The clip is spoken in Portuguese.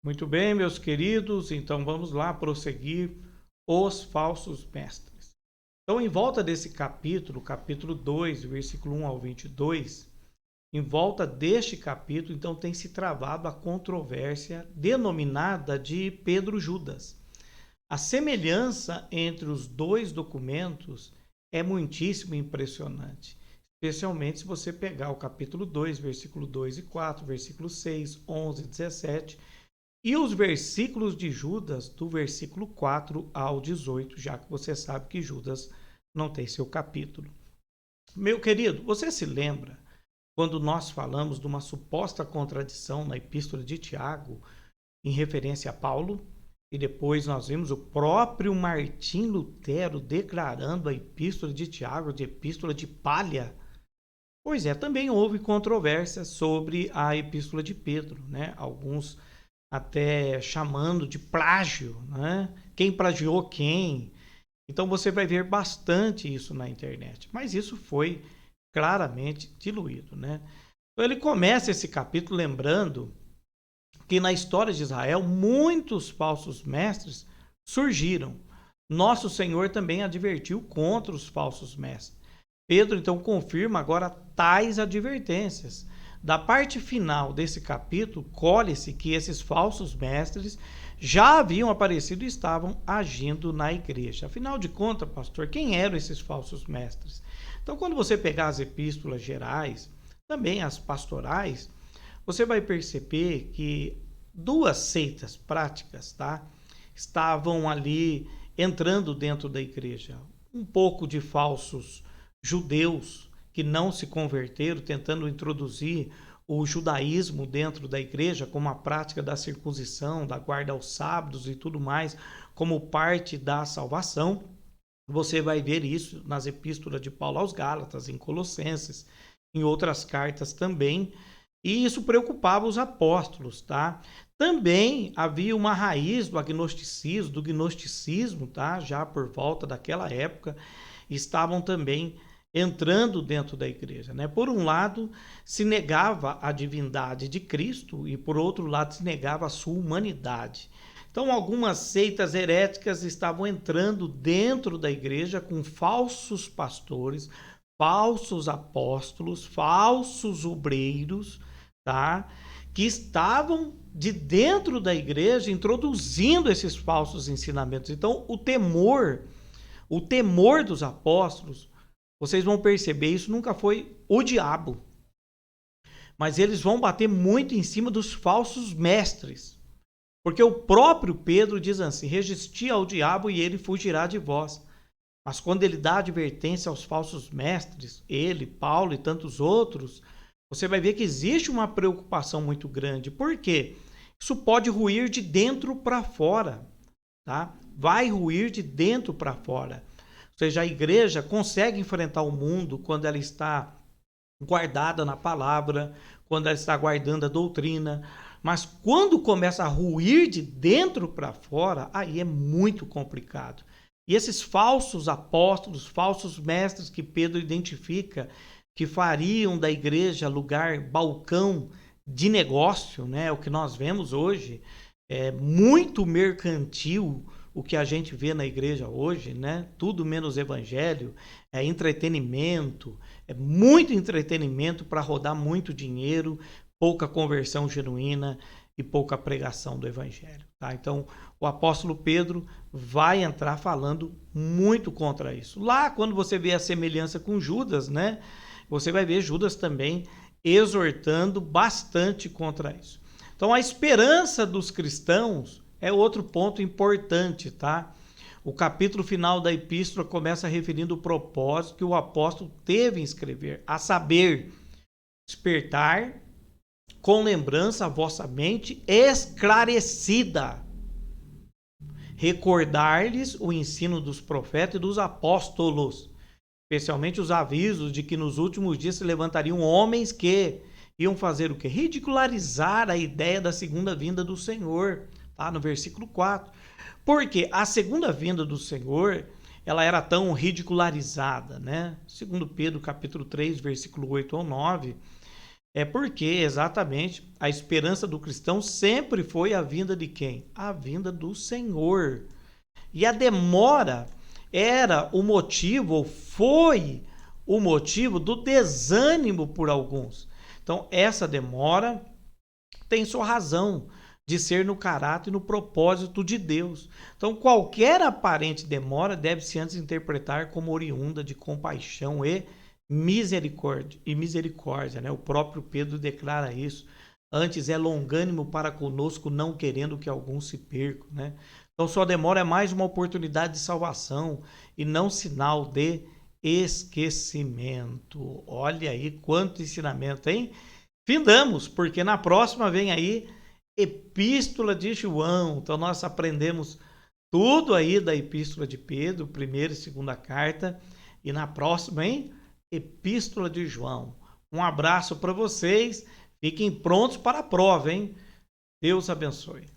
Muito bem, meus queridos, então vamos lá prosseguir os falsos mestres. Então, em volta desse capítulo 2, versículo 1 ao 22, em volta deste capítulo, então, tem se travado a controvérsia denominada de Pedro-Judas. A semelhança entre os dois documentos é muitíssimo impressionante, especialmente se você pegar o capítulo 2, versículo 2 e 4, versículo 6, 11 e 17, e os versículos de Judas, do versículo 4 ao 18, já que você sabe que Judas não tem seu capítulo. Meu querido, você se lembra quando nós falamos de uma suposta contradição na epístola de Tiago em referência a Paulo? E depois nós vimos o próprio Martim Lutero declarando a epístola de Tiago de epístola de palha. Pois é, também houve controvérsia sobre a epístola de Pedro, né? Alguns até chamando de plágio, né? Quem plagiou quem. Então você vai ver bastante isso na internet. Mas isso foi claramente diluído, né? Então ele começa esse capítulo lembrando que na história de Israel muitos falsos mestres surgiram. Nosso Senhor também advertiu contra os falsos mestres. Pedro então confirma agora tais advertências. Da parte final desse capítulo, colhe-se que esses falsos mestres já haviam aparecido e estavam agindo na igreja. Afinal de contas, pastor, quem eram esses falsos mestres? Então, quando você pegar as epístolas gerais, também as pastorais, você vai perceber que duas seitas práticas, tá, estavam ali entrando dentro da igreja. Um pouco de falsos judeus que não se converteram, tentando introduzir o judaísmo dentro da igreja, como a prática da circuncisão, da guarda aos sábados e tudo mais, como parte da salvação. Você vai ver isso nas epístolas de Paulo aos Gálatas, em Colossenses, em outras cartas também, e isso preocupava os apóstolos, tá? Também havia uma raiz do agnosticismo, do gnosticismo, tá? Já por volta daquela época, estavam também entrando dentro da igreja, né? Por um lado, se negava a divindade de Cristo e por outro lado se negava a sua humanidade. Então, algumas seitas heréticas estavam entrando dentro da igreja com falsos pastores, falsos apóstolos, falsos obreiros, tá? Que estavam de dentro da igreja introduzindo esses falsos ensinamentos. Então, o temor dos apóstolos, vocês vão perceber, isso nunca foi o diabo, mas eles vão bater muito em cima dos falsos mestres. Porque o próprio Pedro diz assim: resisti ao diabo e ele fugirá de vós. Mas quando ele dá advertência aos falsos mestres, ele, Paulo e tantos outros, você vai ver que existe uma preocupação muito grande. Por quê? Isso pode ruir de dentro para fora, tá? Vai ruir de dentro para fora. Ou seja, a igreja consegue enfrentar o mundo quando ela está guardada na palavra, quando ela está guardando a doutrina. Mas quando começa a ruir de dentro para fora, aí é muito complicado. E esses falsos apóstolos, falsos mestres que Pedro identifica, que fariam da igreja lugar, balcão de negócio, né? O que nós vemos hoje é muito mercantil, o que a gente vê na igreja hoje, né? Tudo menos evangelho, é entretenimento, é muito entretenimento para rodar muito dinheiro, pouca conversão genuína e pouca pregação do evangelho, tá? Então, o apóstolo Pedro vai entrar falando muito contra isso. Lá, quando você vê a semelhança com Judas, né? Você vai ver Judas também exortando bastante contra isso. Então, a esperança dos cristãos é outro ponto importante, tá? O capítulo final da epístola começa referindo o propósito que o apóstolo teve em escrever, a saber, despertar com lembrança a vossa mente esclarecida, recordar-lhes o ensino dos profetas e dos apóstolos, especialmente os avisos de que nos últimos dias se levantariam homens que iam fazer o quê? Ridicularizar a ideia da segunda vinda do Senhor, tá? No versículo 4. Porque a segunda vinda do Senhor, ela era tão ridicularizada, né? Segundo Pedro, capítulo 3, versículo 8 ao 9, É porque, exatamente, a esperança do cristão sempre foi a vinda de quem? A vinda do Senhor. E a demora era o motivo, ou foi o motivo do desânimo por alguns. Então, essa demora tem sua razão de ser no caráter e no propósito de Deus. Então, qualquer aparente demora deve-se antes interpretar como oriunda de compaixão e misericórdia, né? O próprio Pedro declara isso. Antes é longânimo para conosco, não querendo que alguns se percam, né? Então, sua demora é mais uma oportunidade de salvação e não sinal de esquecimento. Olha aí quanto ensinamento, hein? Findamos, porque na próxima vem aí Epístola de João. Então, nós aprendemos tudo aí da Epístola de Pedro, primeira e segunda carta. E na próxima, hein? Epístola de João. Um abraço para vocês. Fiquem prontos para a prova, hein? Deus abençoe.